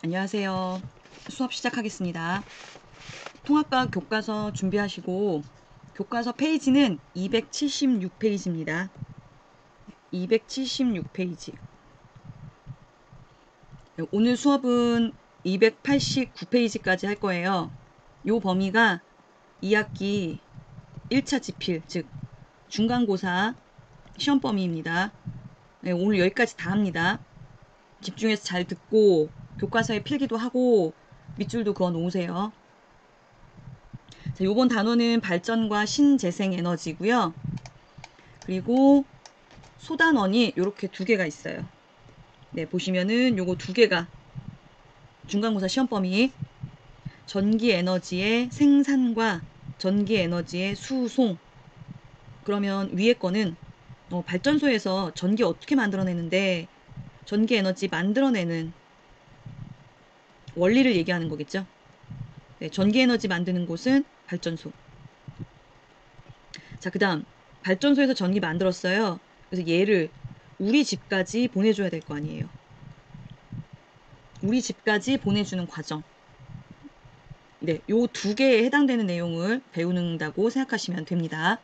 안녕하세요. 수업 시작하겠습니다. 통합과학 교과서 준비하시고 교과서 페이지는 276페이지입니다. 276페이지. 오늘 수업은 289페이지까지 할 거예요. 요 범위가 2학기 1차 지필, 즉 중간고사 시험 범위입니다. 네, 오늘 여기까지 다 합니다. 집중해서 잘 듣고 교과서에 필기도 하고 밑줄도 그어 놓으세요. 자, 요번 단어는 발전과 신재생에너지고요. 그리고 소단원이 요렇게 두 개가 있어요. 네, 보시면은 요거 두 개가 중간고사 시험 범위 전기에너지의 생산과 전기에너지의 수송. 그러면 위에 거는 발전소에서 전기 어떻게 만들어내는데 전기에너지 만들어내는 원리를 얘기하는 거겠죠. 네, 전기에너지 만드는 곳은 발전소. 자, 그 다음 발전소에서 전기 만들었어요. 그래서 얘를 우리 집까지 보내줘야 될 거 아니에요. 우리 집까지 보내주는 과정. 네, 요 두 개에 해당되는 내용을 배우는다고 생각하시면 됩니다.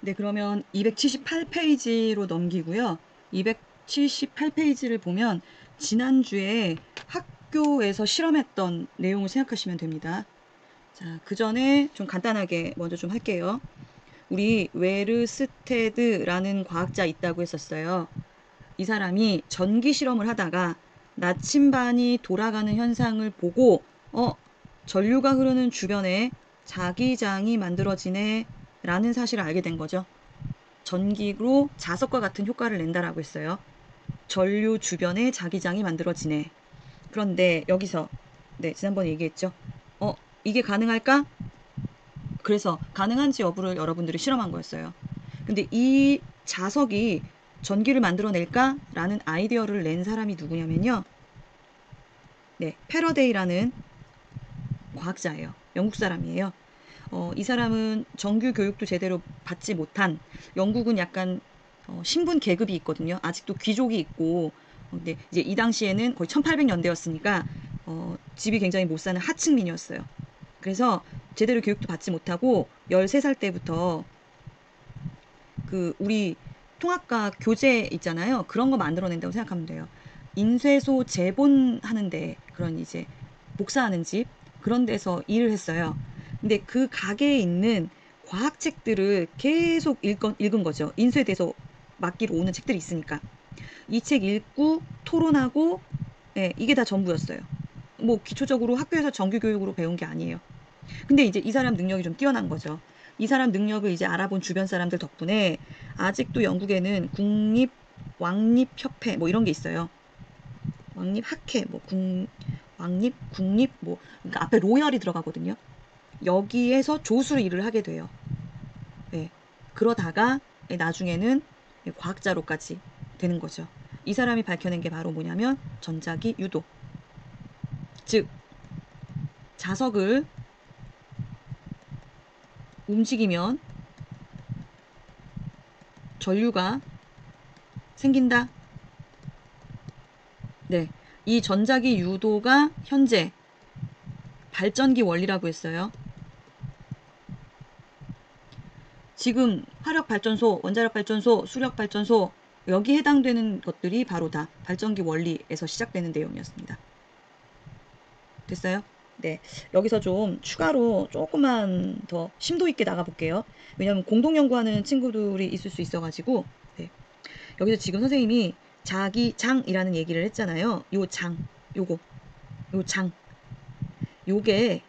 네, 그러면 278페이지로 넘기고요. 278페이지를 보면 지난주에 학교에서 실험했던 내용을 생각하시면 됩니다. 자, 그 전에 좀 간단하게 먼저 좀 할게요. 우리 웨르스테드라는 과학자 있다고 했었어요. 이 사람이 전기 실험을 하다가 나침반이 돌아가는 현상을 보고 전류가 흐르는 주변에 자기장이 만들어지네 라는 사실을 알게 된 거죠. 전기로 자석과 같은 효과를 낸다라고 했어요. 전류 주변에 자기장이 만들어지네. 그런데 여기서 네, 지난번에 얘기했죠. 이게 가능할까? 그래서 가능한지 여부를 여러분들이 실험한 거였어요. 근데 이 자석이 전기를 만들어낼까? 라는 아이디어를 낸 사람이 누구냐면요. 네, 패러데이라는 과학자예요. 영국 사람이에요. 이 사람은 정규 교육도 제대로 받지 못한, 영국은 약간 신분 계급이 있거든요. 아직도 귀족이 있고, 근데 이제 이 당시에는 거의 1800년대였으니까 집이 굉장히 못 사는 하층민이었어요. 그래서 제대로 교육도 받지 못하고 13살 때부터 그 우리 통합과 교재 있잖아요. 그런 거 만들어낸다고 생각하면 돼요. 인쇄소 재본하는데 그런 이제 복사하는 집 그런 데서 일을 했어요. 근데 그 가게에 있는 과학책들을 계속 읽은 거죠. 인쇄돼서 맡기로 오는 책들이 있으니까. 이 책 읽고 토론하고 예, 이게 다 전부였어요. 뭐 기초적으로 학교에서 정규 교육으로 배운 게 아니에요. 근데 이제 이 사람 능력이 좀 뛰어난 거죠. 이 사람 능력을 이제 알아본 주변 사람들 덕분에 아직도 영국에는 국립 왕립협회 뭐 이런 게 있어요. 왕립학회 뭐 왕립 국립 뭐 그러니까 앞에 로열이 들어가거든요. 여기에서 조수로 일을 하게 돼요. 네. 그러다가 나중에는 과학자로까지 되는 거죠. 이 사람이 밝혀낸 게 바로 뭐냐면 전자기 유도. 즉 자석을 움직이면 전류가 생긴다. 네. 이 전자기 유도가 현재 발전기 원리라고 했어요. 지금 화력발전소, 원자력발전소, 수력발전소 여기 해당되는 것들이 바로 다 발전기 원리에서 시작되는 내용이었습니다. 됐어요? 네. 여기서 좀 추가로 조금만 더 심도 있게 나가볼게요. 왜냐하면 공동연구하는 친구들이 있을 수 있어가지고 네. 여기서 지금 선생님이 자기장이라는 얘기를 했잖아요. 요 장, 요 장. 요게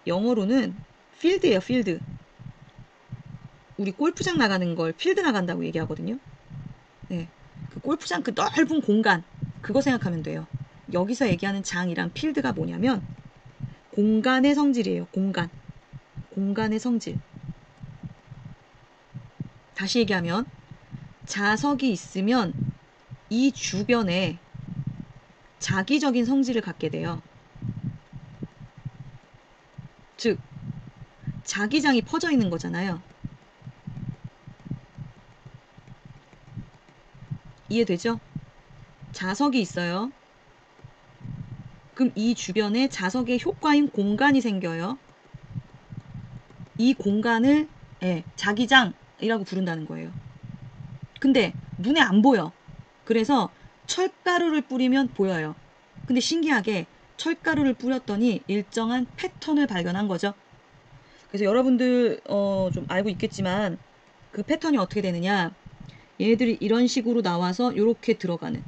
영어로는 필드예요, 필드. 우리 골프장 나가는 걸 필드 나간다고 얘기하거든요. 네. 그 골프장 그 넓은 공간, 그거 생각하면 돼요. 여기서 얘기하는 장이랑 필드가 뭐냐면 공간의 성질이에요. 공간. 공간의 성질. 다시 얘기하면 자석이 있으면 이 주변에 자기적인 성질을 갖게 돼요. 즉, 자기장이 퍼져 있는 거잖아요. 이해되죠? 자석이 있어요. 그럼 이 주변에 자석의 효과인 공간이 생겨요. 이 공간을 자기장이라고 부른다는 거예요. 근데 눈에 안 보여. 그래서 철가루를 뿌리면 보여요. 근데 신기하게 철가루를 뿌렸더니 일정한 패턴을 발견한 거죠. 그래서 여러분들 좀 알고 있겠지만 그 패턴이 어떻게 되느냐. 얘네들이 이런 식으로 나와서 이렇게 들어가는,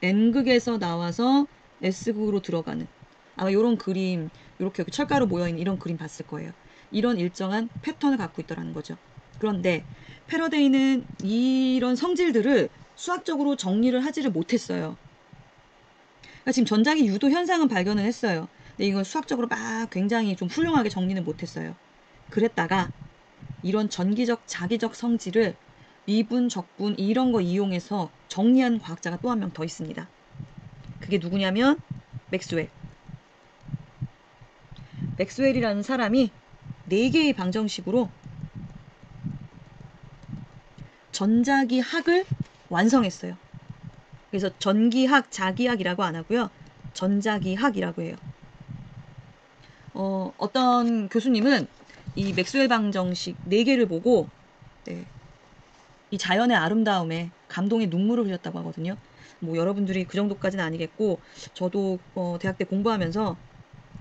N극에서 나와서 S극으로 들어가는, 아마 이런 그림, 이렇게 철가루 모여있는 이런 그림 봤을 거예요. 이런 일정한 패턴을 갖고 있더라는 거죠. 그런데 패러데이는 이런 성질들을 수학적으로 정리를 하지를 못했어요. 그러니까 지금 전자기 유도 현상은 발견을 했어요. 근데 이걸 수학적으로 막 굉장히 좀 훌륭하게 정리는 못했어요. 그랬다가 이런 전기적, 자기적 성질을 미분, 적분 이런 거 이용해서 정리한 과학자가 또 한 명 더 있습니다. 그게 누구냐면 맥스웰. 맥스웰이라는 사람이 4개의 방정식으로 전자기 학을 완성했어요. 그래서 전기학, 자기학이라고 안 하고요. 전자기학이라고 해요. 어떤 교수님은 이 맥스웰 방정식 4개를 보고 이 자연의 아름다움에 감동의 눈물을 흘렸다고 하거든요. 뭐 여러분들이 그 정도까지는 아니겠고 저도 대학 때 공부하면서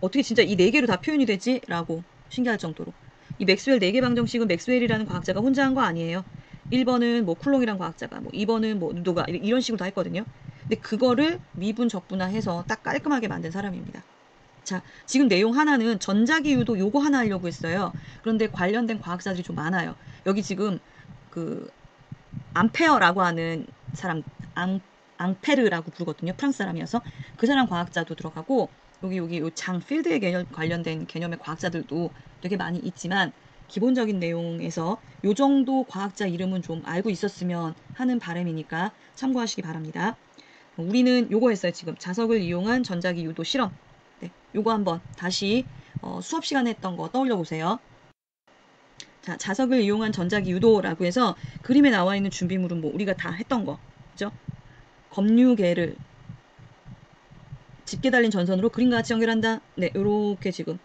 어떻게 진짜 이 4개로 다 표현이 되지? 라고 신기할 정도로. 이 맥스웰 4개 방정식은 맥스웰이라는 과학자가 혼자 한 거 아니에요. 1번은 뭐 쿨롱이라는 과학자가, 뭐 2번은 뭐 누가 이런 식으로 다 했거든요. 근데 그거를 미분 적분화해서 딱 깔끔하게 만든 사람입니다. 자, 지금 내용 하나는 전자기 유도 요거 하나 하려고 했어요. 그런데 관련된 과학자들이 좀 많아요. 여기 지금 그 암페어라고 하는 사람, 앙페르라고 부르거든요. 프랑스 사람이어서. 그 사람 과학자도 들어가고 여기 요 장 필드에 관련된 개념의 과학자들도 되게 많이 있지만 기본적인 내용에서 요 정도 과학자 이름은 좀 알고 있었으면 하는 바람이니까 참고하시기 바랍니다. 우리는 요거 했어요. 지금 자석을 이용한 전자기 유도 실험. 네, 요거 한번 다시 수업 시간에 했던 거 떠올려 보세요. 자, 자석을 이용한 전자기 유도라고 해서 그림에 나와 있는 준비물은 뭐 우리가 다 했던 거, 그죠? 검류계를 집게 달린 전선으로 그림과 같이 연결한다. 네, 요렇게 지금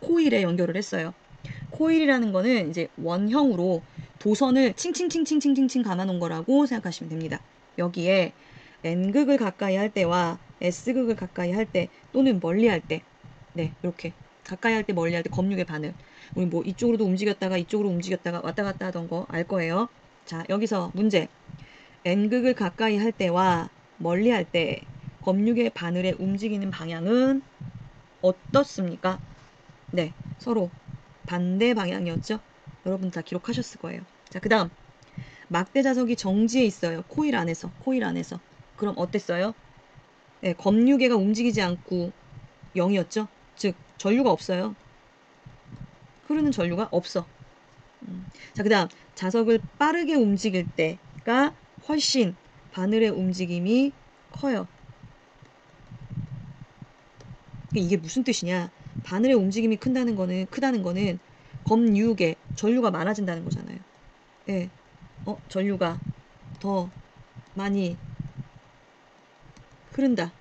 코일에 연결을 했어요. 코일이라는 거는 이제 원형으로 도선을 칭칭칭칭칭칭칭 감아놓은 거라고 생각하시면 됩니다. 여기에 N극을 가까이 할 때와 S극을 가까이 할 때 또는 멀리 할 때, 네, 이렇게 가까이 할 때 멀리 할 때 검육의 바늘. 우리 뭐 이쪽으로도 움직였다가 이쪽으로 움직였다가 왔다 갔다 하던 거 알 거예요. 자, 여기서 문제. N극을 가까이 할 때와 멀리 할 때 검육의 바늘의 움직이는 방향은 어떻습니까? 네, 서로 반대 방향이었죠. 여러분 다 기록하셨을 거예요. 자, 그 다음 막대 자석이 정지해 있어요. 코일 안에서. 그럼 어땠어요? 네, 검유계가 움직이지 않고 0이었죠. 즉 전류가 없어요. 흐르는 전류가 없어. 자, 그 다음 자석을 빠르게 움직일 때가 훨씬 바늘의 움직임이 커요. 이게 무슨 뜻이냐? 바늘의 움직임이 크다는 거는 검유계 전류가 많아진다는 거잖아요. 네. 전류가 더 많이 흐른다.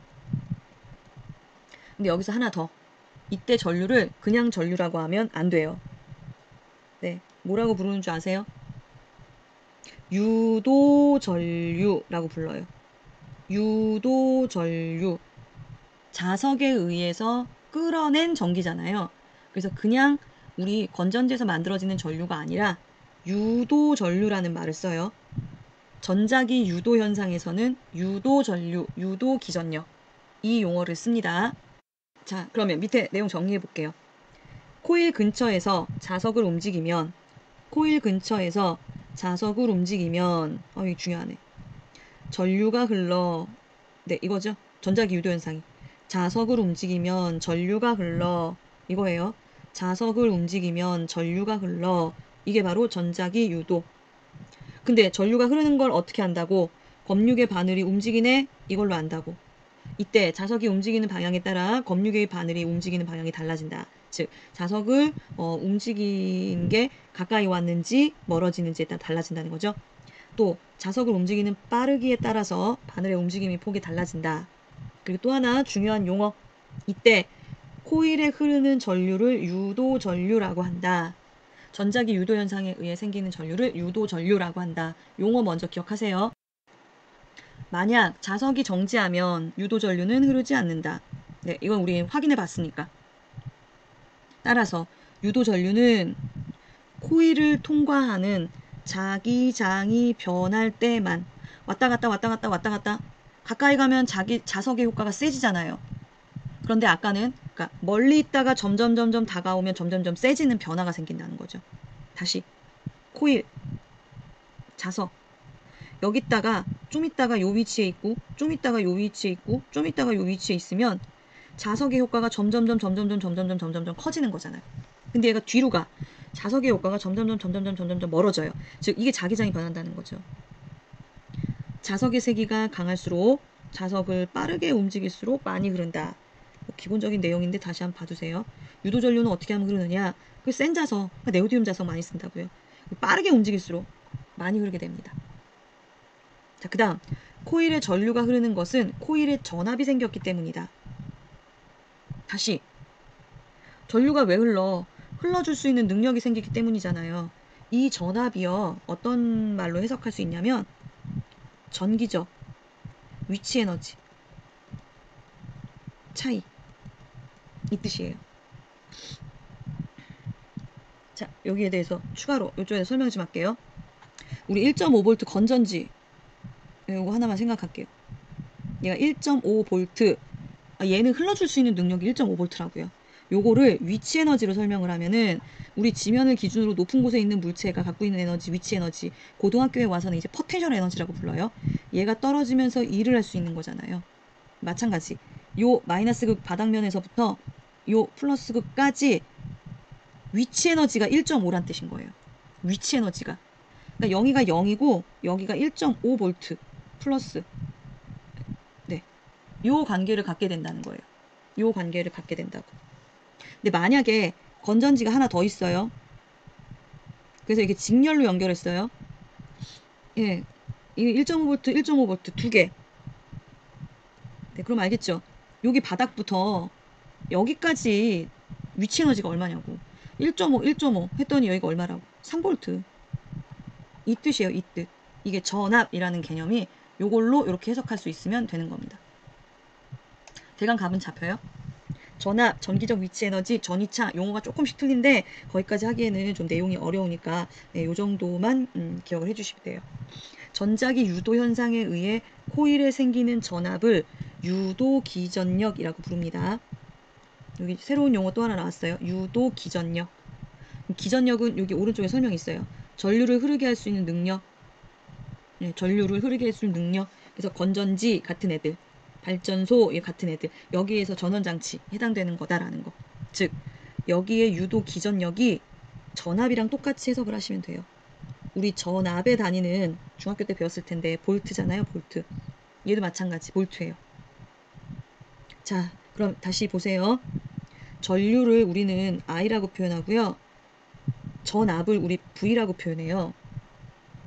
근데 여기서 하나 더. 이때 전류를 그냥 전류라고 하면 안 돼요. 네. 뭐라고 부르는 줄 아세요? 유도전류라고 불러요. 유도전류. 자석에 의해서 끌어낸 전기잖아요. 그래서 그냥 우리 건전지에서 만들어지는 전류가 아니라 유도전류라는 말을 써요. 전자기 유도 현상에서는 유도전류, 유도기전력 이 용어를 씁니다. 자, 그러면 밑에 내용 정리해 볼게요. 코일 근처에서 자석을 움직이면 이게 중요하네. 전류가 흘러, 네, 이거죠. 전자기 유도 현상이. 자석을 움직이면 전류가 흘러, 이거예요. 자석을 움직이면 전류가 흘러, 이게 바로 전자기 유도. 근데 전류가 흐르는 걸 어떻게 안다고? 검유계 바늘이 움직이네? 이걸로 안다고. 이때 자석이 움직이는 방향에 따라 검유계의 바늘이 움직이는 방향이 달라진다. 즉 자석을 움직인 게 가까이 왔는지 멀어지는지에 따라 달라진다는 거죠. 또 자석을 움직이는 빠르기에 따라서 바늘의 움직임의 폭이 달라진다. 그리고 또 하나 중요한 용어. 이때 코일에 흐르는 전류를 유도전류라고 한다. 전자기 유도 현상에 의해 생기는 전류를 유도전류라고 한다. 용어 먼저 기억하세요. 만약 자석이 정지하면 유도전류는 흐르지 않는다. 네, 이건 우리 확인해 봤으니까. 따라서 유도전류는 코일을 통과하는 자기장이 변할 때만 왔다 갔다 가까이 가면 자석의 효과가 세지잖아요. 그런데 아까는 그러니까 멀리 있다가 점점 다가오면 점점 세지는 변화가 생긴다는 거죠. 다시 코일, 자석 여기 있다가 좀 있다가 요 위치에 있고 좀 있다가 요 위치에 있고 좀 있다가 요 위치에 있으면 자석의 효과가 점점 커지는 거잖아요. 근데 얘가 뒤로 가. 자석의 효과가 점점 멀어져요. 즉 이게 자기장이 변한다는 거죠. 자석의 세기가 강할수록 자석을 빠르게 움직일수록 많이 흐른다. 기본적인 내용인데 다시 한번 봐두세요. 유도전류는 어떻게 하면 흐르느냐. 그 센 자석, 네오디움 자석 많이 쓴다고요. 빠르게 움직일수록 많이 흐르게 됩니다. 자, 그 다음 코일에 전류가 흐르는 것은 코일에 전압이 생겼기 때문이다. 다시 전류가 왜 흘러줄 수 있는 능력이 생기기 때문이잖아요. 이 전압이요. 어떤 말로 해석할 수 있냐면 전기적 위치 에너지 차이 이 뜻이에요. 자, 여기에 대해서 추가로 이쪽에 설명 좀 할게요. 우리 1.5V 건전지 이거 하나만 생각할게요. 얘가 1.5V 얘는 흘러줄 수 있는 능력이 1.5V라고요. 요거를 위치 에너지로 설명을 하면은 우리 지면을 기준으로 높은 곳에 있는 물체가 갖고 있는 에너지, 위치 에너지, 고등학교에 와서는 이제 포텐셜 에너지라고 불러요. 얘가 떨어지면서 일을 할 수 있는 거잖아요. 마찬가지. 요 마이너스 극 바닥면에서부터 요 플러스 극까지 위치 에너지가 1.5란 뜻인 거예요. 위치 에너지가. 그러니까 여기가 0이고 여기가 1.5V 플러스. 네. 요 관계를 갖게 된다는 거예요. 요 관계를 갖게 된다고. 근데 만약에 건전지가 하나 더 있어요. 그래서 이게 직렬로 연결했어요. 예. 이게 1.5V, 1.5V 두 개. 네, 그럼 알겠죠? 여기 바닥부터 여기까지 위치 에너지가 얼마냐고. 1.5 했더니 여기가 얼마라고. 3V. 이 뜻이에요, 이 뜻. 이게 전압이라는 개념이 요걸로 이렇게 해석할 수 있으면 되는 겁니다. 대강 감은 잡혀요? 전압, 전기적 위치 에너지, 전이차 용어가 조금씩 틀린데 거기까지 하기에는 좀 내용이 어려우니까 네, 요 정도만 기억을 해주시면 돼요. 전자기 유도 현상에 의해 코일에 생기는 전압을 유도 기전력이라고 부릅니다. 여기 새로운 용어 또 하나 나왔어요. 유도 기전력. 기전력은 여기 오른쪽에 설명이 있어요. 전류를 흐르게 할 수 있는 능력. 네, 전류를 흐르게 할 수 있는 능력. 그래서 건전지 같은 애들. 발전소 같은 애들. 여기에서 전원장치 해당되는 거다라는 거. 즉 여기에 유도 기전력이 전압이랑 똑같이 해석을 하시면 돼요. 우리 전압에 다니는 중학교 때 배웠을 텐데 볼트잖아요. 볼트. 얘도 마찬가지 볼트예요. 자, 그럼 다시 보세요. 전류를 우리는 I라고 표현하고요. 전압을 우리 V라고 표현해요.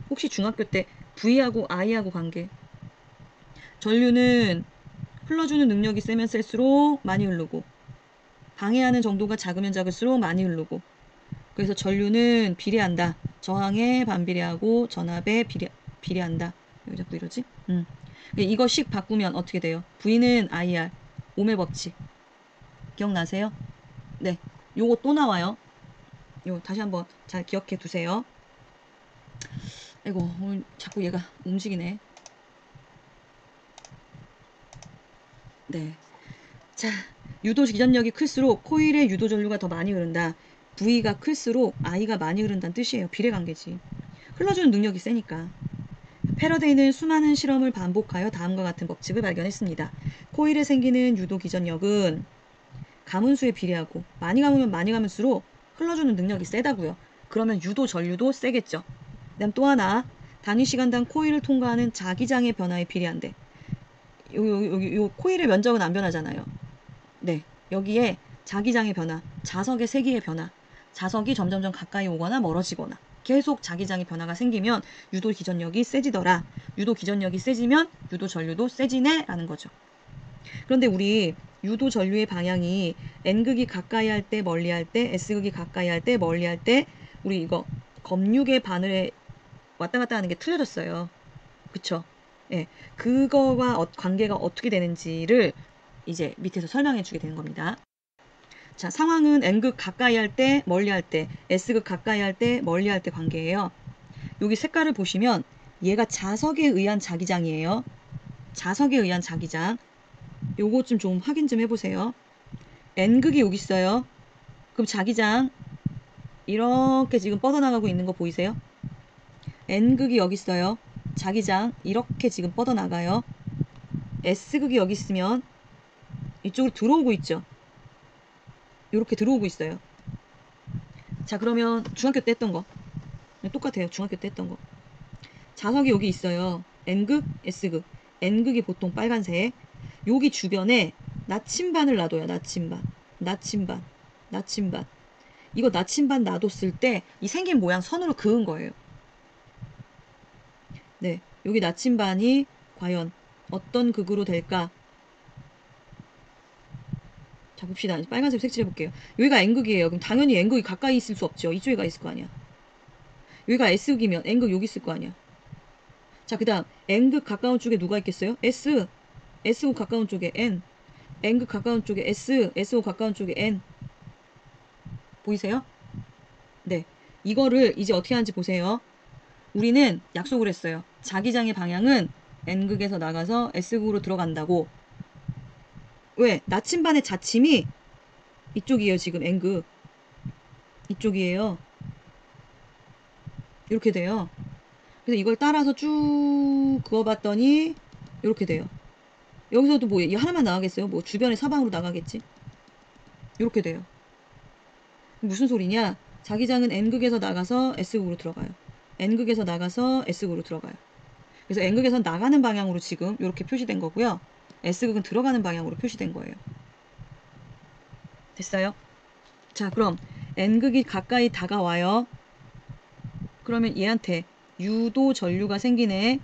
혹시 중학교 때 V하고 I하고 관계? 전류는 흘러주는 능력이 세면 셀수록 많이 흐르고 방해하는 정도가 작으면 작을수록 많이 흐르고 그래서 전류는 비례한다. 저항에 반비례하고 전압에 비례한다. 왜 자꾸 이러지? 이거식 바꾸면 어떻게 돼요? V는 IR, 옴의 법칙. 기억나세요? 네. 요거 또 나와요. 요 다시 한번 잘 기억해 두세요. 아이고, 오늘 자꾸 얘가 움직이네. 네. 자, 유도 기전력이 클수록 코일의 유도 전류가 더 많이 흐른다. V가 클수록 I가 많이 흐른다는 뜻이에요. 비례관계지. 흘러주는 능력이 세니까. 패러데이는 수많은 실험을 반복하여 다음과 같은 법칙을 발견했습니다. 코일에 생기는 유도 기전력은 가문수에 비례하고 많이 가면 많이 가면수록 흘러주는 능력이 세다고요. 그러면 유도 전류도 세겠죠. 그다음 또 하나 단위 시간당 코일을 통과하는 자기장의 변화에 비례한대. 요 코일의 면적은 안 변하잖아요. 네, 여기에 자기장의 변화, 자석의 세기의 변화, 자석이 점점 가까이 오거나 멀어지거나 계속 자기장의 변화가 생기면 유도 기전력이 세지더라. 유도 기전력이 세지면 유도 전류도 세지네 라는 거죠. 그런데 우리 유도 전류의 방향이 N극이 가까이 할 때, 멀리 할 때, S극이 가까이 할 때, 멀리 할 때, 우리 이거 검육의 바늘에 왔다 갔다 하는 게 틀려졌어요. 그쵸? 예. 그거와 관계가 어떻게 되는지를 이제 밑에서 설명해 주게 되는 겁니다. 자, 상황은 N극 가까이 할 때, 멀리 할 때, S극 가까이 할 때, 멀리 할 때 관계예요. 여기 색깔을 보시면 얘가 자석에 의한 자기장이에요. 자석에 의한 자기장. 요거 좀 확인 좀 해보세요. N극이 여기 있어요. 그럼 자기장 이렇게 지금 뻗어나가고 있는 거 보이세요? N극이 여기 있어요. 자기장 이렇게 지금 뻗어나가요. S극이 여기 있으면 이쪽으로 들어오고 있죠. 이렇게 들어오고 있어요. 자, 그러면 중학교 때 했던 거 똑같아요. 중학교 때 했던 거. 자석이 여기 있어요. N극, S극. N극이 보통 빨간색. 여기 주변에 나침반을 놔둬요. 나침반. 이거 나침반 놔뒀을 때 이 생긴 모양 선으로 그은 거예요. 네, 여기 나침반이 과연 어떤 극으로 될까? 자, 봅시다. 빨간색 색칠해 볼게요. 여기가 N극이에요. 그럼 당연히 N극이 가까이 있을 수 없죠. 이쪽에 가 있을 거 아니야. 여기가 S극이면 N극 여기 있을 거 아니야. 자, 그 다음 N극 가까운 쪽에 누가 있겠어요? S. S극 가까운 쪽에 N. N극 가까운 쪽에 S. S극 가까운 쪽에 N. 보이세요? 네. 이거를 이제 어떻게 하는지 보세요. 우리는 약속을 했어요. 자기장의 방향은 N극에서 나가서 S극으로 들어간다고. 왜? 나침반의 자침이 이쪽이에요. 지금 N극. 이쪽이에요. 이렇게 돼요. 그래서 이걸 따라서 쭉 그어봤더니 이렇게 돼요. 여기서도 뭐 이 하나만 나가겠어요? 뭐 주변에 사방으로 나가겠지? 이렇게 돼요. 무슨 소리냐? 자기장은 N극에서 나가서 S극으로 들어가요. N극에서 나가서 S극으로 들어가요. 그래서 N극에서 나가는 방향으로 지금 이렇게 표시된 거고요. S극은 들어가는 방향으로 표시된 거예요. 됐어요? 자, 그럼 N극이 가까이 다가와요. 그러면 얘한테 유도 전류가 생기네.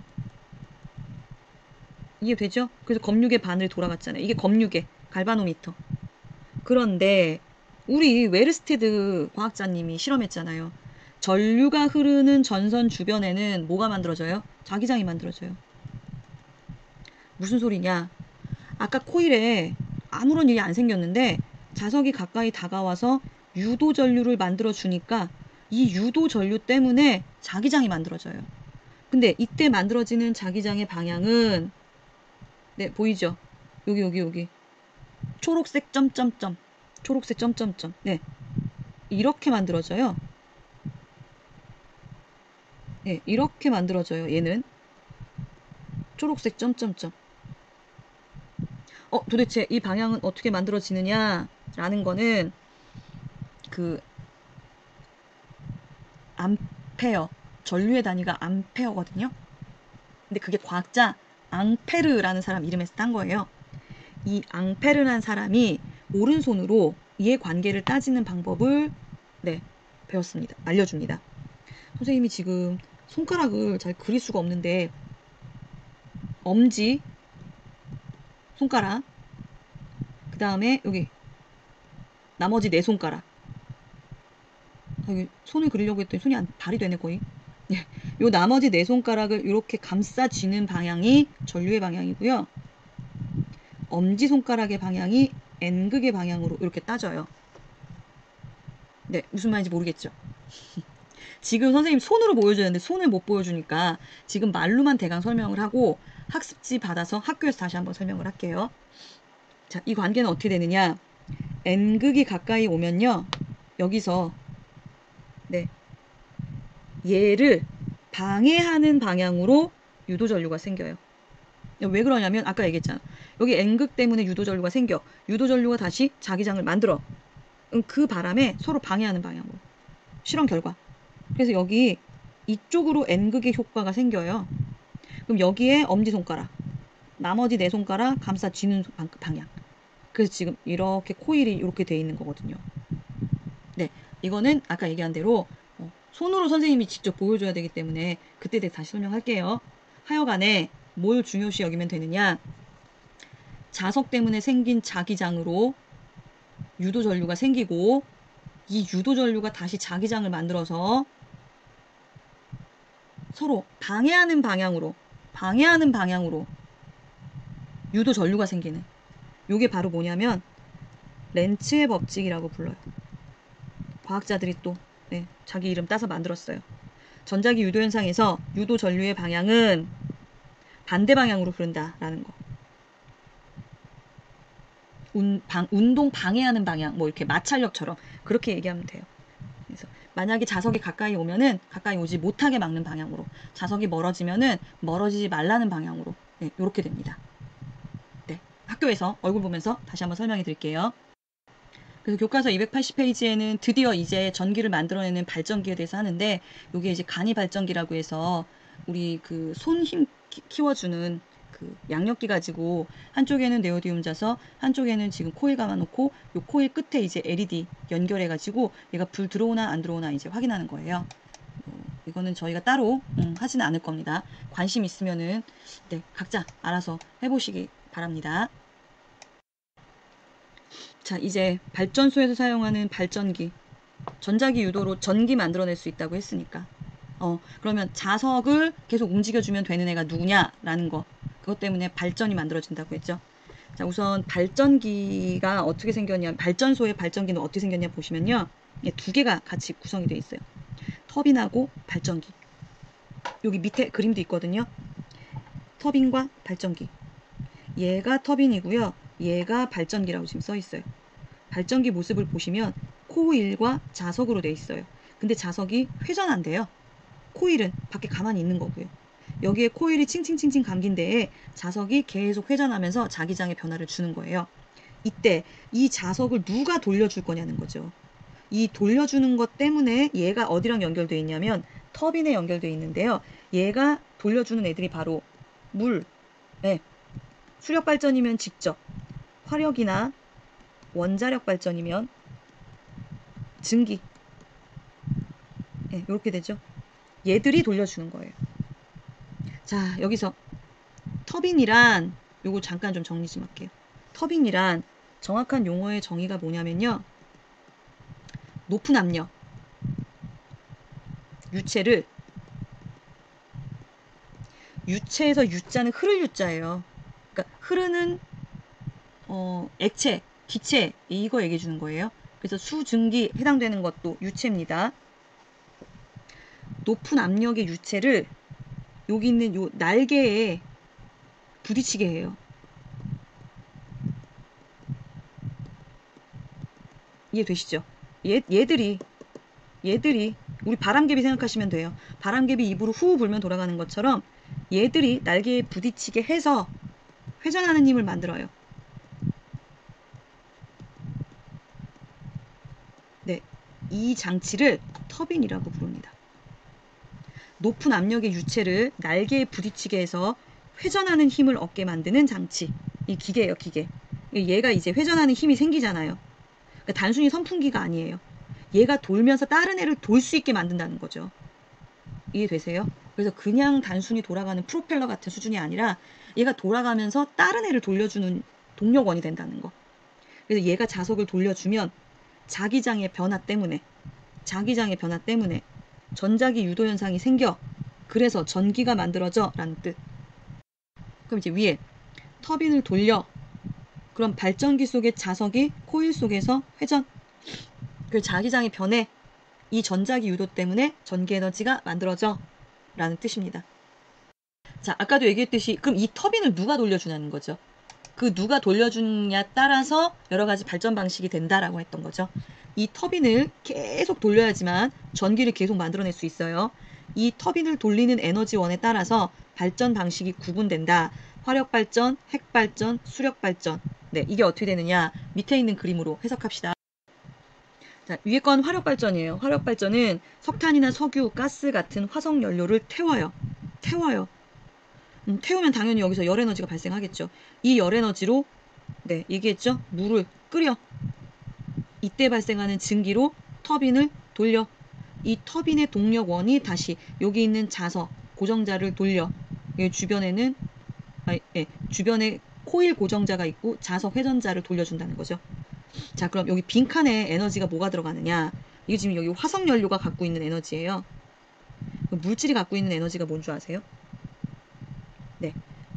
이해되죠? 그래서 검육의 바늘 돌아갔잖아요. 이게 검육의 갈바노미터. 그런데 우리 웨르스테드 과학자님이 실험했잖아요. 전류가 흐르는 전선 주변에는 뭐가 만들어져요? 자기장이 만들어져요. 무슨 소리냐? 아까 코일에 아무런 일이 안 생겼는데 자석이 가까이 다가와서 유도 전류를 만들어 주니까 이 유도 전류 때문에 자기장이 만들어져요. 근데 이때 만들어지는 자기장의 방향은 네, 보이죠? 여기 초록색 점점점 초록색 점점점 네, 이렇게 만들어져요. 네, 이렇게 만들어져요. 얘는 초록색 점점점. 도대체 이 방향은 어떻게 만들어지느냐 라는 거는 그 암페어, 전류의 단위가 암페어거든요. 근데 그게 과학자 앙페르라는 사람 이름에서 딴 거예요. 이 앙페르라는 사람이 오른손으로 이의 관계를 따지는 방법을 네, 배웠습니다. 알려줍니다. 선생님이 지금 손가락을 잘 그릴 수가 없는데 엄지, 손가락, 그 다음에 여기 나머지 네 손가락. 여기 손을 그리려고 했더니 손이 발이 되네 거의. 요 나머지 네 손가락을 이렇게 감싸 쥐는 방향이 전류의 방향이고요. 엄지손가락의 방향이 N극의 방향으로 이렇게 따져요. 네, 무슨 말인지 모르겠죠? 지금 선생님 손으로 보여주는데 손을 못 보여주니까 지금 말로만 대강 설명을 하고 학습지 받아서 학교에서 다시 한번 설명을 할게요. 자, 이 관계는 어떻게 되느냐? N극이 가까이 오면요. 여기서 네, 얘를 방해하는 방향으로 유도전류가 생겨요. 왜 그러냐면 아까 얘기했잖아. 여기 N극 때문에 유도전류가 생겨. 유도전류가 다시 자기장을 만들어. 그 바람에 서로 방해하는 방향으로. 실험 결과. 그래서 여기 이쪽으로 N극의 효과가 생겨요. 그럼 여기에 엄지손가락, 나머지 네 손가락 감싸 쥐는 방향. 그래서 지금 이렇게 코일이 이렇게 돼 있는 거거든요. 네, 이거는 아까 얘기한 대로 손으로 선생님이 직접 보여줘야 되기 때문에 그때 대해 다시 설명할게요. 하여간에 뭘 중요시 여기면 되느냐? 자석 때문에 생긴 자기장으로 유도전류가 생기고, 이 유도전류가 다시 자기장을 만들어서 서로 방해하는 방향으로 유도전류가 생기는, 요게 바로 뭐냐면 렌츠의 법칙이라고 불러요. 과학자들이 또 자기 이름 따서 만들었어요. 전자기 유도 현상에서 유도 전류의 방향은 반대 방향으로 흐른다라는 거. 운동 방해하는 방향, 뭐 이렇게 마찰력처럼 그렇게 얘기하면 돼요. 그래서 만약에 자석이 가까이 오면은 가까이 오지 못하게 막는 방향으로, 자석이 멀어지면은 멀어지지 말라는 방향으로, 이렇게 됩니다. 네, 학교에서 얼굴 보면서 다시 한번 설명해 드릴게요. 그래서 교과서 280페이지에는 드디어 이제 전기를 만들어내는 발전기에 대해서 하는데, 요게 이제 간이 발전기라고 해서 우리 그 손 힘 키워주는 그 양력기 가지고 한쪽에는 네오디움 자석, 한쪽에는 지금 코일 감아놓고 요 코일 끝에 이제 LED 연결해 가지고 얘가 불 들어오나 안 들어오나 이제 확인하는 거예요. 이거는 저희가 따로 하지는 않을 겁니다. 관심 있으면은 각자 알아서 해보시기 바랍니다. 자, 이제 발전소에서 사용하는 발전기, 전자기 유도로 전기 만들어낼 수 있다고 했으니까 그러면 자석을 계속 움직여주면 되는 애가 누구냐라는 거, 그것 때문에 발전이 만들어진다고 했죠. 자, 우선 발전기가 어떻게 생겼냐, 발전소의 발전기는 어떻게 생겼냐 보시면요, 두 개가 같이 구성이 되어 있어요. 터빈하고 발전기. 여기 밑에 그림도 있거든요. 터빈과 발전기. 얘가 터빈이고요, 얘가 발전기라고 지금 써 있어요. 발전기 모습을 보시면 코일과 자석으로 되어 있어요. 근데 자석이 회전한대요. 코일은 밖에 가만히 있는 거고요. 여기에 코일이 칭칭칭칭 감긴 데에 자석이 계속 회전하면서 자기장의 변화를 주는 거예요. 이때 이 자석을 누가 돌려줄 거냐는 거죠. 이 돌려주는 것 때문에 얘가 어디랑 연결되어 있냐면 터빈에 연결되어 있는데요. 얘가 돌려주는 애들이 바로 물, 수력 발전이면 직접, 화력이나 원자력 발전이면 증기, 이렇게 되죠. 얘들이 돌려주는 거예요. 자, 여기서 터빈이란, 요거 잠깐 좀 정리 좀 할게요. 터빈이란 정확한 용어의 정의가 뭐냐면요, 높은 압력 유체를, 유체에서 유자는 흐를 유자예요. 그러니까 흐르는 액체, 기체, 이거 얘기해 주는 거예요. 그래서 수증기 해당되는 것도 유체입니다. 높은 압력의 유체를 여기 있는 요 날개에 부딪히게 해요. 이해되시죠? 얘들이 우리 바람개비 생각하시면 돼요. 바람개비 입으로 후 불면 돌아가는 것처럼 얘들이 날개에 부딪히게 해서 회전하는 힘을 만들어요. 이 장치를 터빈이라고 부릅니다. 높은 압력의 유체를 날개에 부딪히게 해서 회전하는 힘을 얻게 만드는 장치. 이 기계예요, 기계. 얘가 이제 회전하는 힘이 생기잖아요. 그러니까 단순히 선풍기가 아니에요. 얘가 돌면서 다른 애를 돌 수 있게 만든다는 거죠. 이해되세요? 그래서 그냥 단순히 돌아가는 프로펠러 같은 수준이 아니라 얘가 돌아가면서 다른 애를 돌려주는 동력원이 된다는 거. 그래서 얘가 자석을 돌려주면 자기장의 변화 때문에 전자기 유도 현상이 생겨. 그래서 전기가 만들어져 라는 뜻. 그럼 이제 위에 터빈을 돌려. 그럼 발전기 속의 자석이 코일 속에서 회전. 그 자기장이 변해. 이 전자기 유도 때문에 전기 에너지가 만들어져 라는 뜻입니다. 자, 아까도 얘기했듯이 그럼 이 터빈을 누가 돌려주냐는 거죠. 그 누가 돌려주느냐에 따라서 여러 가지 발전 방식이 된다라고 했던 거죠. 이 터빈을 계속 돌려야지만 전기를 계속 만들어낼 수 있어요. 이 터빈을 돌리는 에너지원에 따라서 발전 방식이 구분된다. 화력발전, 핵발전, 수력발전. 이게 어떻게 되느냐. 밑에 있는 그림으로 해석합시다. 자, 위에 건 화력발전이에요. 화력발전은 석탄이나 석유, 가스 같은 화석연료를 태워요. 태우면 당연히 여기서 열에너지가 발생하겠죠. 이 열에너지로 얘기했죠. 물을 끓여. 이때 발생하는 증기로 터빈을 돌려. 이 터빈의 동력원이 다시 여기 있는 자석, 고정자를 돌려. 주변에 코일 고정자가 있고 자석 회전자를 돌려준다는 거죠. 자, 그럼 여기 빈칸에 에너지가 뭐가 들어가느냐? 이게 지금 여기 화석 연료가 갖고 있는 에너지예요. 물질이 갖고 있는 에너지가 뭔 줄 아세요? 네,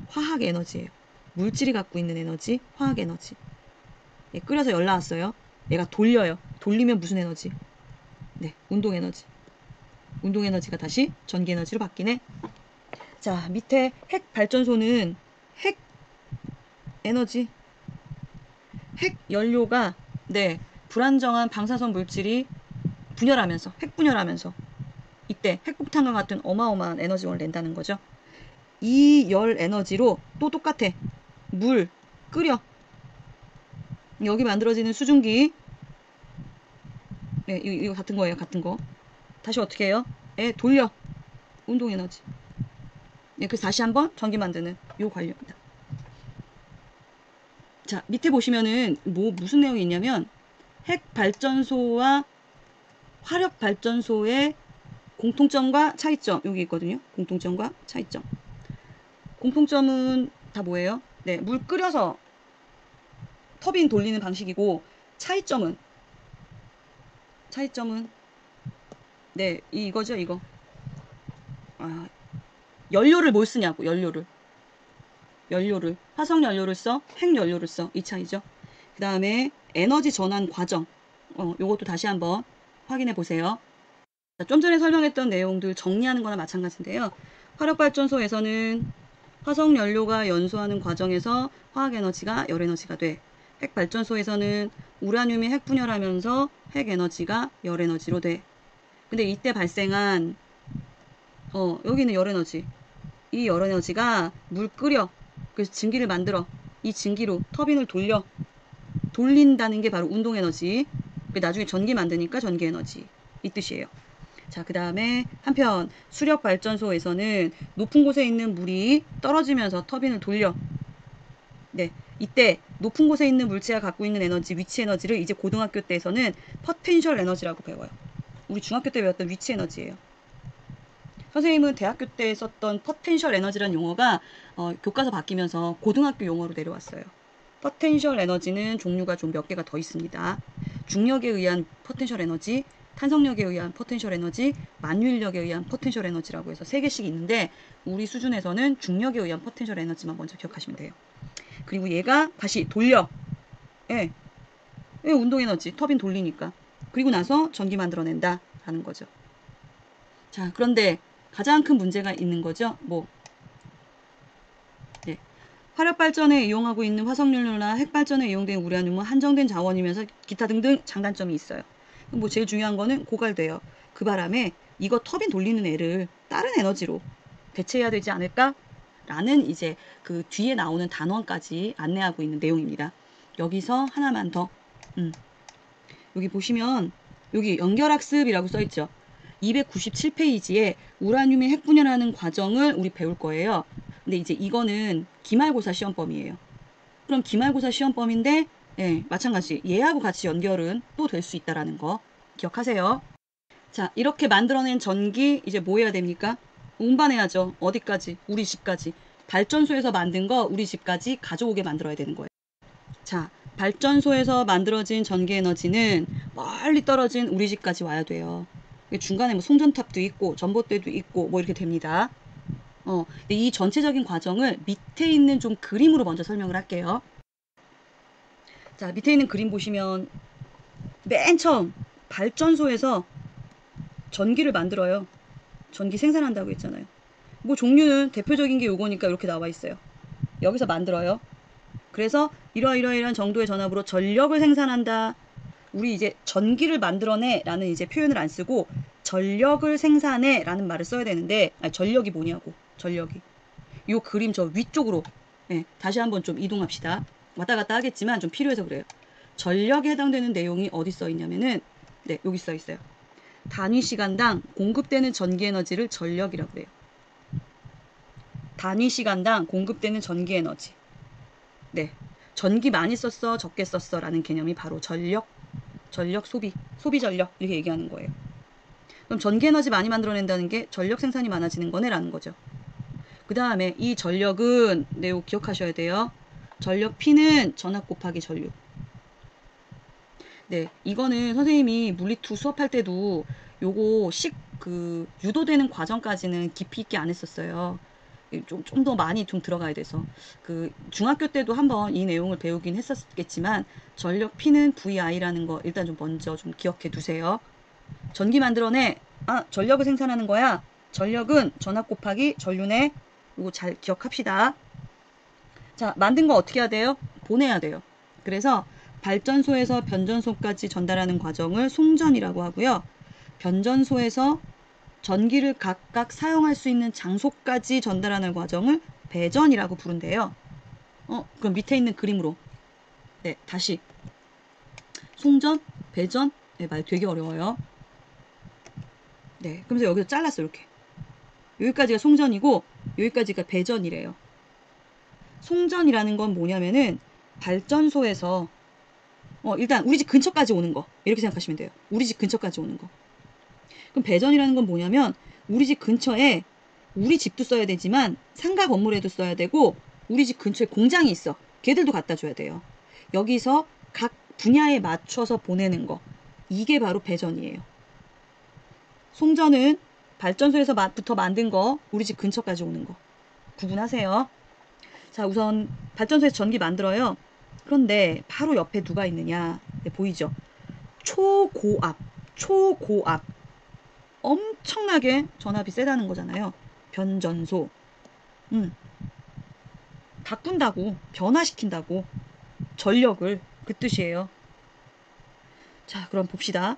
화학 에너지예요. 물질이 갖고 있는 에너지, 화학 에너지. 예, 끓여서 열 나왔어요. 얘가 돌려요. 돌리면 무슨 에너지? 네, 운동 에너지. 운동 에너지가 다시 전기 에너지로 바뀌네. 자, 밑에 핵 발전소는 핵 에너지, 핵 연료가 네, 불안정한 방사선 물질이 분열하면서, 핵 분열하면서 이때 핵폭탄과 같은 어마어마한 에너지원을 낸다는 거죠. 이 열 에너지로 또 똑같아. 물 끓여. 여기 만들어지는 수증기. 네, 이거 같은 거예요. 같은 거. 다시 어떻게 해요? 돌려. 운동 에너지. 네, 그래서 다시 한번 전기 만드는 요 관료입니다. 자, 밑에 보시면은 무슨 내용이 있냐면 핵 발전소와 화력 발전소의 공통점과 차이점 여기 있거든요. 공통점과 차이점. 공통점은 다 뭐예요? 네, 물 끓여서 터빈 돌리는 방식이고 차이점은 네, 이거죠, 이거. 아, 연료를 뭘 쓰냐고, 연료를. 화석 연료를 써, 핵 연료를 써. 이 차이죠. 그 다음에 에너지 전환 과정. 요것도 다시 한번 확인해 보세요. 좀 전에 설명했던 내용들 정리하는 거나 마찬가지인데요. 화력발전소에서는 화석 연료가 연소하는 과정에서 화학 에너지가 열 에너지가 돼. 핵 발전소에서는 우라늄이 핵 분열하면서 핵 에너지가 열 에너지로 돼. 근데 이때 발생한 여기는 열 에너지. 이 열 에너지가 물 끓여. 그래서 증기를 만들어. 이 증기로 터빈을 돌린다는 게 바로 운동 에너지. 나중에 전기 만드니까 전기 에너지. 이 뜻이에요. 자, 그 다음에 한편 수력 발전소에서는 높은 곳에 있는 물이 떨어지면서 터빈을 돌려. 네, 이때 높은 곳에 있는 물체가 갖고 있는 에너지, 위치 에너지를 이제 고등학교 때에서는 포텐셜 에너지라고 배워요. 우리 중학교 때 배웠던 위치 에너지예요. 선생님은 대학교 때 썼던 포텐셜 에너지라는 용어가 교과서 바뀌면서 고등학교 용어로 내려왔어요. 포텐셜 에너지는 종류가 좀 몇 개가 더 있습니다. 중력에 의한 포텐셜 에너지, 탄성력에 의한 포텐셜 에너지, 만유인력에 의한 포텐셜 에너지라고 해서 3개씩 있는데 우리 수준에서는 중력에 의한 포텐셜 에너지만 먼저 기억하시면 돼요. 그리고 얘가 다시 돌려. 예, 운동 에너지, 터빈 돌리니까. 그리고 나서 전기 만들어낸다 라는 거죠. 자, 그런데 가장 큰 문제가 있는 거죠. 네. 화력발전에 이용하고 있는 화석연료나 핵발전에 이용된 우라늄은 한정된 자원이면서 기타 등등 장단점이 있어요. 제일 중요한 거는 고갈돼요. 그 바람에 이거 터빈 돌리는 애를 다른 에너지로 대체해야 되지 않을까? 라는 이제 그 뒤에 나오는 단원까지 안내하고 있는 내용입니다. 여기서 하나만 더. 여기 보시면 여기 연결학습이라고 써있죠. 297페이지에 우라늄의 핵분열하는 과정을 우리 배울 거예요. 근데 이제 이거는 기말고사 시험범위예요. 그럼 기말고사 시험범위인데 마찬가지 얘하고 같이 연결은 또 될 수 있다라는 거 기억하세요. 자, 이렇게 만들어낸 전기 이제 뭐 해야 됩니까? 운반해야죠. 어디까지? 우리 집까지. 발전소에서 만든 거 우리 집까지 가져오게 만들어야 되는 거예요. 자, 발전소에서 만들어진 전기 에너지는 멀리 떨어진 우리 집까지 와야 돼요. 중간에 송전탑도 있고 전봇대도 있고 이렇게 됩니다. 근데 이 전체적인 과정을 밑에 있는 좀 그림으로 먼저 설명을 할게요. 자, 밑에 있는 그림 보시면 맨 처음 발전소에서 전기를 만들어요. 전기 생산한다고 했잖아요. 종류는 대표적인 게 요거니까 이렇게 나와 있어요. 여기서 만들어요. 그래서 이러이러한 정도의 전압으로 전력을 생산한다. 우리 이제 전기를 만들어내 라는 이제 표현을 안 쓰고 전력을 생산해 라는 말을 써야 되는데 전력이 뭐냐고. 전력이. 요 그림 저 위쪽으로 다시 한번 좀 이동합시다. 왔다 갔다 하겠지만 좀 필요해서 그래요. 전력에 해당되는 내용이 어디 써 있냐면은 여기 써 있어요. 단위 시간당 공급되는 전기 에너지를 전력이라고 그래요. 단위 시간당 공급되는 전기 에너지. 전기 많이 썼어, 적게 썼어 라는 개념이 바로 전력 소비 전력 이렇게 얘기하는 거예요. 그럼 전기 에너지 많이 만들어낸다는 게 전력 생산이 많아지는 거네 라는 거죠. 그 다음에 이 전력은 이거 기억하셔야 돼요. 전력 P는 전압 곱하기 전류. 네, 이거는 선생님이 물리2 수업할 때도 요거 유도되는 과정까지는 깊이 있게 안 했었어요. 좀 더 많이 좀 들어가야 돼서. 중학교 때도 한번 이 내용을 배우긴 했었겠지만, 전력 P는 VI라는 거 일단 좀 먼저 좀 기억해 두세요. 전기 만들어내. 전력을 생산하는 거야. 전력은 전압 곱하기 전류네. 이거 잘 기억합시다. 자, 만든 거 어떻게 해야 돼요? 보내야 돼요. 그래서 발전소에서 변전소까지 전달하는 과정을 송전이라고 하고요. 변전소에서 전기를 각각 사용할 수 있는 장소까지 전달하는 과정을 배전이라고 부른대요. 그럼 밑에 있는 그림으로. 네, 다시. 송전, 배전. 네, 말 되게 어려워요. 네, 그러면서 여기서 잘랐어, 이렇게. 여기까지가 송전이고, 여기까지가 배전이래요. 송전이라는 건 뭐냐면은, 발전소에서, 일단 우리 집 근처까지 오는 거. 이렇게 생각하시면 돼요. 우리 집 근처까지 오는 거. 그럼 배전이라는 건 뭐냐면, 우리 집 근처에, 우리 집도 써야 되지만, 상가 건물에도 써야 되고, 우리 집 근처에 공장이 있어. 걔들도 갖다 줘야 돼요. 여기서 각 분야에 맞춰서 보내는 거. 이게 바로 배전이에요. 송전은 발전소에서부터 만든 거, 우리 집 근처까지 오는 거. 구분하세요. 자, 우선 발전소에서 전기 만들어요. 그런데 바로 옆에 누가 있느냐. 네, 보이죠? 초고압. 엄청나게 전압이 세다는 거잖아요. 변전소. 바꾼다고, 변화시킨다고. 전력을. 그 뜻이에요. 자, 그럼 봅시다.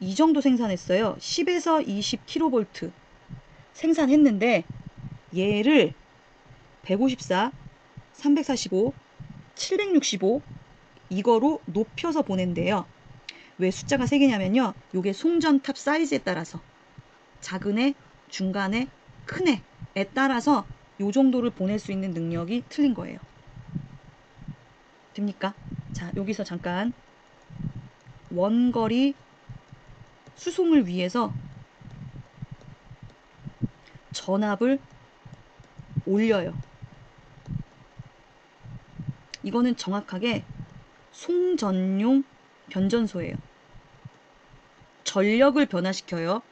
이 정도 생산했어요. 10에서 20kV 생산했는데 얘를 154, 345, 765 이거로 높여서 보낸대요. 왜 숫자가 3개냐면요. 요게 송전탑 사이즈에 따라서 작은 애, 중간 애, 큰 애에 따라서 요 정도를 보낼 수 있는 능력이 틀린 거예요. 됩니까? 자, 여기서 잠깐 원거리 수송을 위해서 전압을 올려요. 이거는 정확하게 송전용 변전소예요. 전력을 변화시켜요.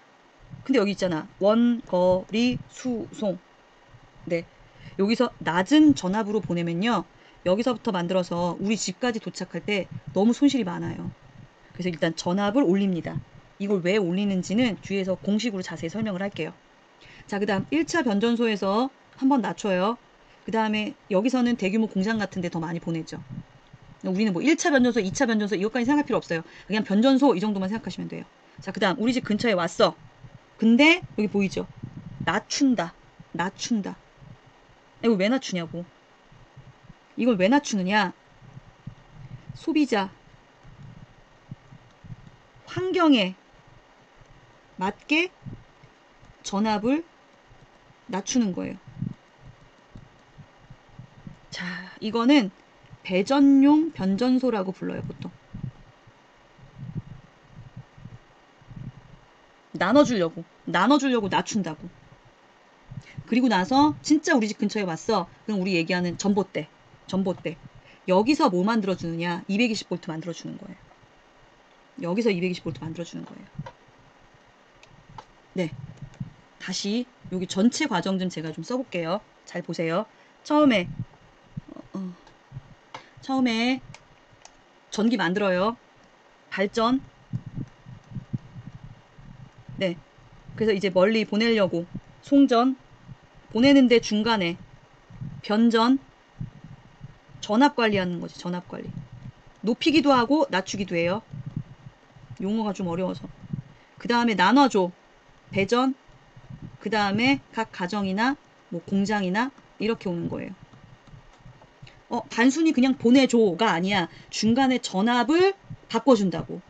근데 여기 있잖아. 원거리 수송. 네. 여기서 낮은 전압으로 보내면요. 여기서부터 만들어서 우리 집까지 도착할 때 너무 손실이 많아요. 그래서 일단 전압을 올립니다. 이걸 왜 올리는지는 뒤에서 공식으로 자세히 설명을 할게요. 자, 그 다음 1차 변전소에서 한번 낮춰요. 그 다음에 여기서는 대규모 공장 같은 데 더 많이 보내죠. 우리는 뭐 1차 변전소, 2차 변전소 이것까지 생각할 필요 없어요. 그냥 변전소 이 정도만 생각하시면 돼요. 자, 그 다음 우리 집 근처에 왔어. 근데 여기 보이죠? 낮춘다. 이거 왜 낮추냐고. 이걸 왜 낮추느냐. 소비자 환경에 맞게 전압을 낮추는 거예요. 자, 이거는 배전용 변전소라고 불러요, 보통. 나눠주려고 낮춘다고. 그리고 나서 진짜 우리 집 근처에 왔어. 그럼 우리 얘기하는 전봇대. 여기서 뭐 만들어주느냐. 220V 만들어주는 거예요. 여기서 220V 만들어주는 거예요. 네. 다시 여기 전체 과정 좀 제가 좀 써볼게요. 잘 보세요. 처음에 전기 만들어요. 발전. 네. 그래서 이제 멀리 보내려고 송전. 보내는데 중간에 변전. 전압 관리하는 거지. 전압 관리. 높이기도 하고 낮추기도 해요. 용어가 좀 어려워서. 그 다음에 나눠줘. 배전. 그 다음에 각 가정이나 뭐 공장이나 이렇게 오는 거예요. 단순히 그냥 보내줘가 아니야. 중간에 전압을 바꿔준다고.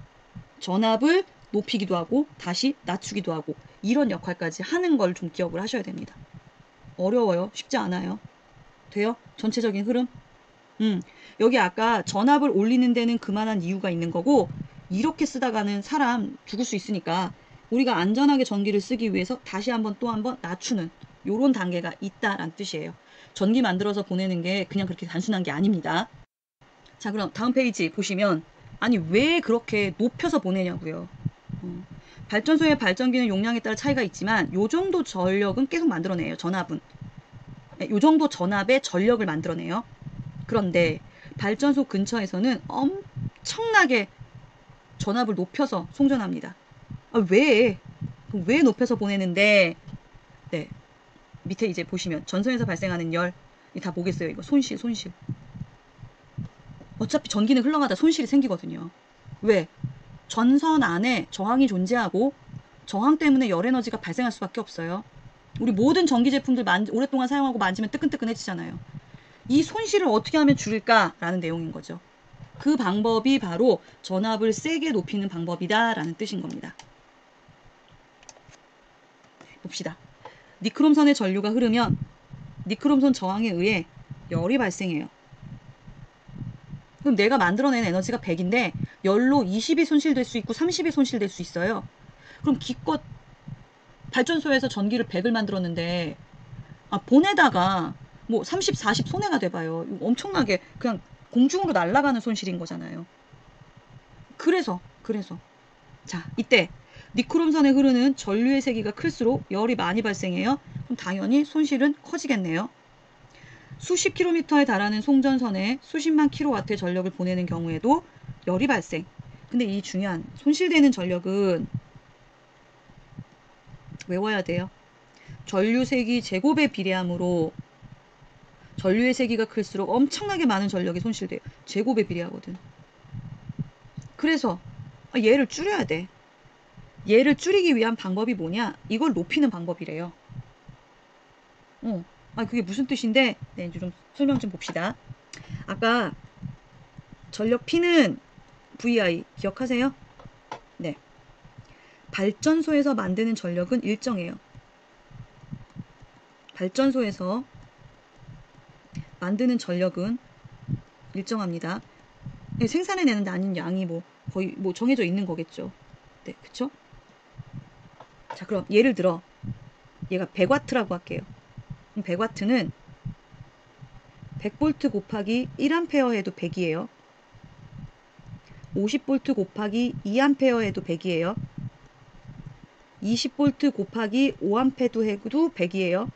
전압을 높이기도 하고 다시 낮추기도 하고 이런 역할까지 하는 걸 좀 기억을 하셔야 됩니다. 어려워요. 쉽지 않아요. 돼요? 전체적인 흐름? 여기 아까 전압을 올리는 데는 그만한 이유가 있는 거고 이렇게 쓰다가는 사람 죽을 수 있으니까 우리가 안전하게 전기를 쓰기 위해서 다시 한번 또 한번 낮추는 요런 단계가 있다란 뜻이에요. 전기 만들어서 보내는 게 그냥 그렇게 단순한 게 아닙니다. 자, 그럼 다음 페이지 보시면 아니 왜 그렇게 높여서 보내냐고요. 발전소의 발전기는 용량에 따라 차이가 있지만 요 정도 전력은 계속 만들어내요. 전압은. 요 정도 전압의 전력을 만들어내요. 그런데 발전소 근처에서는 엄청나게 전압을 높여서 송전합니다. 왜 높여서 보내는데? 네, 밑에 이제 보시면 전선에서 발생하는 열, 다 보겠어요. 이거 손실. 어차피 전기는 흘러가다 손실이 생기거든요. 왜? 전선 안에 저항이 존재하고 저항 때문에 열 에너지가 발생할 수밖에 없어요. 우리 모든 전기 제품들 오랫동안 사용하고 만지면 뜨끈뜨끈해지잖아요. 이 손실을 어떻게 하면 줄일까라는 내용인 거죠. 그 방법이 바로 전압을 세게 높이는 방법이다라는 뜻인 겁니다. 봅시다. 니크롬선의 전류가 흐르면 니크롬선 저항에 의해 열이 발생해요. 그럼 내가 만들어낸 에너지가 100인데 열로 20이 손실될 수 있고 30이 손실될 수 있어요. 그럼 기껏 발전소에서 전기를 100을 만들었는데 보내다가 뭐 30, 40 손해가 돼봐요. 엄청나게 그냥 공중으로 날아가는 손실인 거잖아요. 그래서 자, 이때 니크롬선에 흐르는 전류의 세기가 클수록 열이 많이 발생해요. 그럼 당연히 손실은 커지겠네요. 수십 킬로미터에 달하는 송전선에 수십만 킬로와트의 전력을 보내는 경우에도 열이 발생. 근데 이 중요한 손실되는 전력은 외워야 돼요. 전류 세기 제곱에 비례하므로 전류의 세기가 클수록 엄청나게 많은 전력이 손실돼요. 제곱에 비례하거든. 그래서 얘를 줄여야 돼. 얘를 줄이기 위한 방법이 뭐냐? 이걸 높이는 방법이래요. 그게 무슨 뜻인데? 네, 이제 좀 설명 좀 봅시다. 아까 전력 P는 VI 기억하세요? 네. 발전소에서 만드는 전력은 일정해요. 발전소에서 만드는 전력은 일정합니다. 생산해내는 나는 양이 거의 정해져 있는 거겠죠. 네, 그쵸? 자, 그럼 예를 들어 얘가 100W라고 할게요. 100W는 100V 곱하기 1A 해도 100이에요. 50V 곱하기 2A 해도 100이에요. 20V 곱하기 5A 해도 100이에요.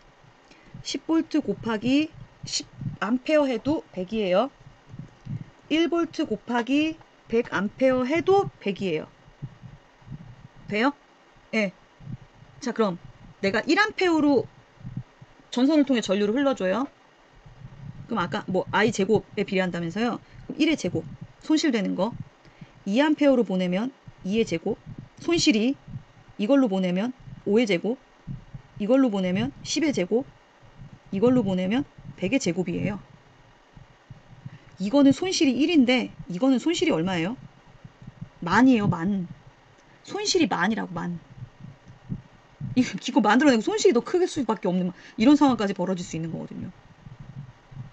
10V 곱하기 10A 해도 100이에요. 1V 곱하기 100A 해도 100이에요. 돼요? 네. 자, 그럼 내가 1A로 전선을 통해 전류를 흘러줘요. 그럼 아까 I 제곱에 비례한다면서요. 그럼 1의 제곱 손실되는 거 2A로 보내면 2의 제곱 손실이 이걸로 보내면 5의 제곱 이걸로 보내면 10의 제곱 이걸로 보내면 100의 제곱이에요. 이거는 손실이 1인데 이거는 손실이 얼마예요? 만이에요. 만. 손실이 만이라고 만. 이거 만들어내고 손실이 더 크게 수밖에 없는 이런 상황까지 벌어질 수 있는 거거든요.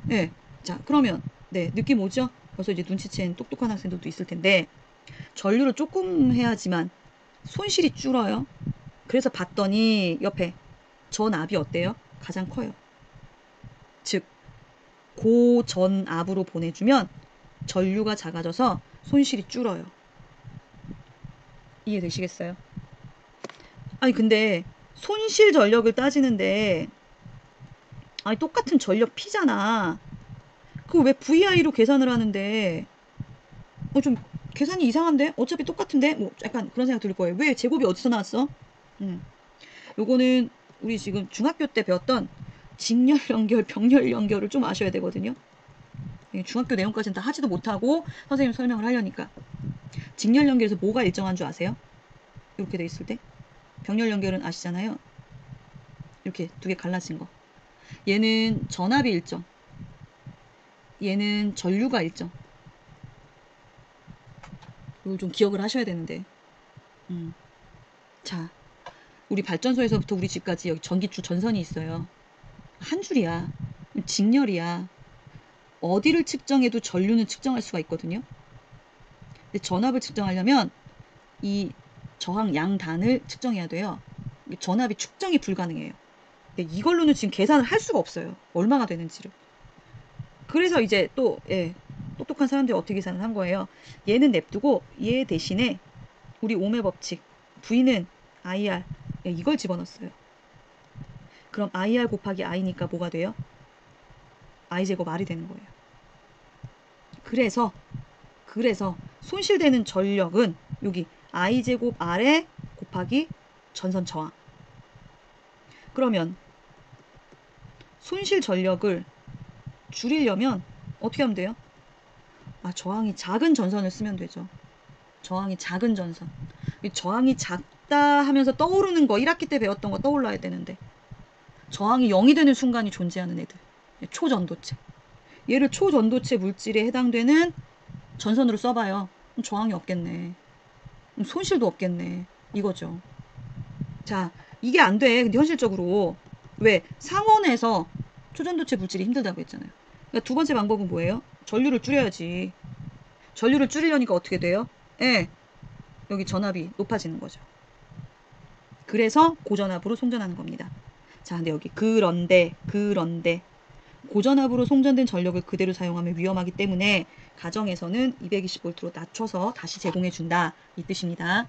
네. 자, 그러면 네, 느낌 오죠? 벌써 이제 눈치챈 똑똑한 학생들도 있을 텐데 전류를 조금 해야지만 손실이 줄어요. 그래서 봤더니 옆에 전압이 어때요? 가장 커요. 즉 고전압으로 보내주면 전류가 작아져서 손실이 줄어요. 이해되시겠어요? 아니 근데 손실 전력을 따지는데 똑같은 전력 P잖아. 그거 왜 VI로 계산을 하는데 좀 계산이 이상한데? 어차피 똑같은데? 약간 그런 생각 들 거예요. 왜 제곱이 어디서 나왔어? 요거는 우리 지금 중학교 때 배웠던 직렬 연결, 병렬 연결을 좀 아셔야 되거든요. 중학교 내용까지는 다 하지도 못하고 선생님 설명을 하려니까. 직렬 연결에서 뭐가 일정한 줄 아세요? 이렇게 돼 있을 때. 병렬 연결은 아시잖아요. 이렇게 두 개 갈라진 거. 얘는 전압이 일정. 얘는 전류가 일정. 이걸 좀 기억을 하셔야 되는데. 자, 우리 발전소에서부터 우리 집까지 여기 전기줄 전선이 있어요. 한 줄이야. 직렬이야. 어디를 측정해도 전류는 측정할 수가 있거든요. 근데 전압을 측정하려면 이 저항 양단을 측정해야 돼요. 전압이 측정이 불가능해요. 근데 이걸로는 지금 계산을 할 수가 없어요. 얼마가 되는지를. 그래서 이제 또 똑똑한 사람들이 어떻게 계산을 한 거예요. 얘는 냅두고 얘 대신에 우리 오음의 법칙 V는 IR 이걸 집어넣었어요. 그럼 IR 곱하기 I니까 뭐가 돼요? I제곱 R이 되는 거예요. 그래서 손실되는 전력은 여기 I제곱 R에 곱하기 전선 저항. 그러면 손실 전력을 줄이려면 어떻게 하면 돼요? 저항이 작은 전선을 쓰면 되죠. 저항이 작은 전선. 저항이 작다 하면서 떠오르는 거 1학기 때 배웠던 거 떠올라야 되는데 저항이 0이 되는 순간이 존재하는 애들. 초전도체. 얘를 초전도체 물질에 해당되는 전선으로 써봐요. 그럼 저항이 없겠네. 그럼 손실도 없겠네. 이거죠. 자, 이게 안 돼. 근데 현실적으로 왜? 상온에서 초전도체 물질이 힘들다고 했잖아요. 그러니까 두 번째 방법은 뭐예요? 전류를 줄여야지. 전류를 줄이려니까 어떻게 돼요? 여기 전압이 높아지는 거죠. 그래서 고전압으로 송전하는 겁니다. 자, 근데 여기 그런데 고전압으로 송전된 전력을 그대로 사용하면 위험하기 때문에 가정에서는 220V로 낮춰서 다시 제공해준다. 이 뜻입니다.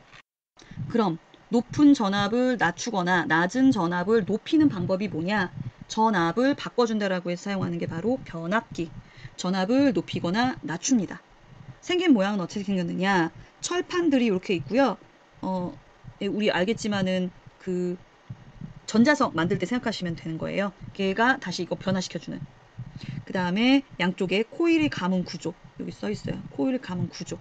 그럼 높은 전압을 낮추거나 낮은 전압을 높이는 방법이 뭐냐? 전압을 바꿔준다라고 해서 사용하는 게 바로 변압기. 전압을 높이거나 낮춥니다. 생긴 모양은 어떻게 생겼느냐? 철판들이 이렇게 있고요. 우리 알겠지만은 그 전자석 만들 때 생각하시면 되는 거예요. 걔가 다시 이거 변화시켜주는. 그 다음에 양쪽에 코일이 감은 구조. 여기 써 있어요. 코일 감은 구조.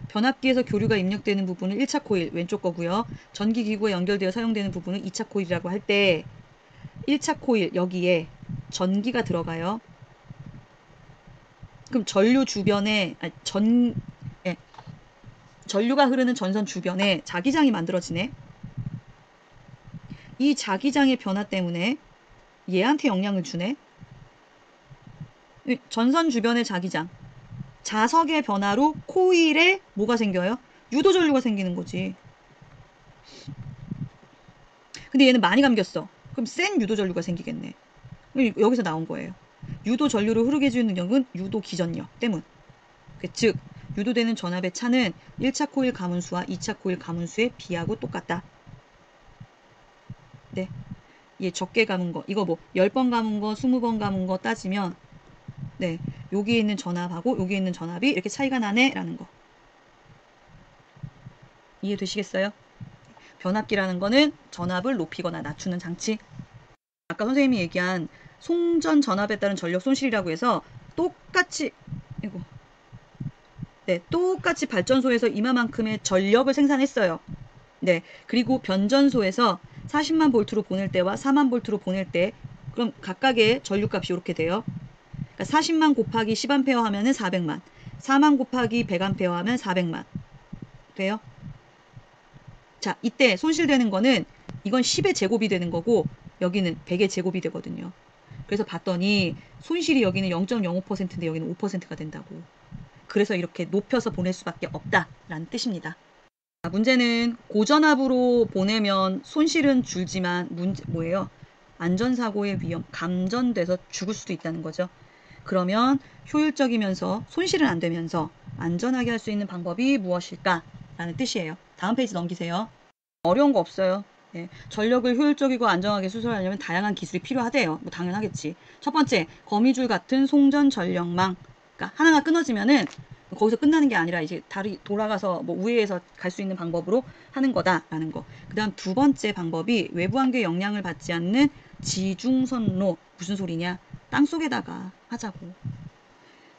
변압기에서 교류가 입력되는 부분은 1차 코일 왼쪽 거고요. 전기기구에 연결되어 사용되는 부분은 2차 코일이라고 할 때 1차 코일 여기에 전기가 들어가요. 그럼 전류 주변에 전류가 흐르는 전선 주변에 자기장이 만들어지네. 이 자기장의 변화 때문에 얘한테 영향을 주네. 전선 주변의 자기장. 자석의 변화로 코일에 뭐가 생겨요? 유도전류가 생기는 거지. 근데 얘는 많이 감겼어. 그럼 센 유도전류가 생기겠네. 여기서 나온 거예요. 유도전류를 흐르게 해주는 능력은 유도기전력 때문. 즉 유도되는 전압의 차는 1차 코일 가문수와 2차 코일 가문수의 비하고 똑같다. 네. 얘 적게 감은 거. 이거 뭐 10번 감은 거, 20번 감은 거 따지면 네. 여기에 있는 전압하고 여기에 있는 전압이 이렇게 차이가 나네 라는 거. 이해되시겠어요? 변압기라는 거는 전압을 높이거나 낮추는 장치. 아까 선생님이 얘기한 송전 전압에 따른 전력 손실이라고 해서 똑같이 똑같이 발전소에서 이만큼의 전력을 생산했어요. 네. 그리고 변전소에서 40만 볼트로 보낼 때와 4만 볼트로 보낼 때 그럼 각각의 전류값이 이렇게 돼요. 그러니까 40만 곱하기 10A 하면은 400만. 4만 곱하기 100A 하면 400만. 돼요? 자, 이때 손실되는 거는 이건 10의 제곱이 되는 거고 여기는 100의 제곱이 되거든요. 그래서 봤더니 손실이 여기는 0.05%인데 여기는 5%가 된다고. 그래서 이렇게 높여서 보낼 수밖에 없다라는 뜻입니다. 문제는 고전압으로 보내면 손실은 줄지만 문제 뭐예요? 안전사고의 위험, 감전돼서 죽을 수도 있다는 거죠. 그러면 효율적이면서 손실은 안 되면서 안전하게 할 수 있는 방법이 무엇일까? 라는 뜻이에요. 다음 페이지 넘기세요. 어려운 거 없어요. 네. 전력을 효율적이고 안정하게 수술하려면 다양한 기술이 필요하대요. 뭐 당연하겠지. 첫 번째, 거미줄 같은 송전 전력망. 그러니까 하나가 끊어지면은 거기서 끝나는 게 아니라 이제 다리 돌아가서 뭐 우회해서 갈 수 있는 방법으로 하는 거다라는 거. 그 다음 두 번째 방법이 외부 환경에 영향을 받지 않는 지중선로. 무슨 소리냐? 땅속에다가 하자고.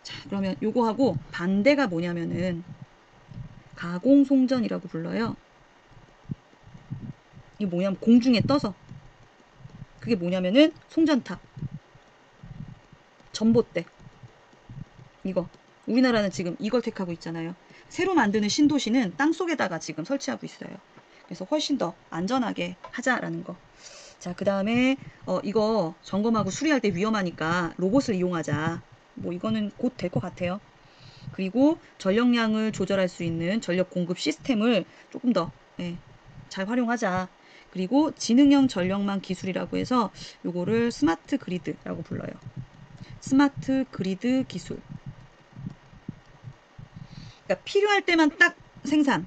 자, 그러면 요거하고 반대가 뭐냐면은 가공송전이라고 불러요. 이게 뭐냐면 공중에 떠서. 그게 뭐냐면은 송전탑, 전봇대. 이거. 우리나라는 지금 이걸 택하고 있잖아요. 새로 만드는 신도시는 땅속에다가 지금 설치하고 있어요. 그래서 훨씬 더 안전하게 하자라는 거. 자, 그 다음에 이거 점검하고 수리할 때 위험하니까 로봇을 이용하자. 뭐 이거는 곧 될 것 같아요. 그리고 전력량을 조절할 수 있는 전력 공급 시스템을 조금 더 잘 활용하자. 그리고 지능형 전력망 기술이라고 해서 요거를 스마트 그리드라고 불러요. 스마트 그리드 기술. 그러니까 필요할 때만 딱 생산,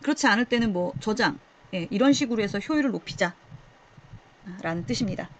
그렇지 않을 때는 뭐 저장, 예, 이런 식으로 해서 효율을 높이자 라는 뜻입니다.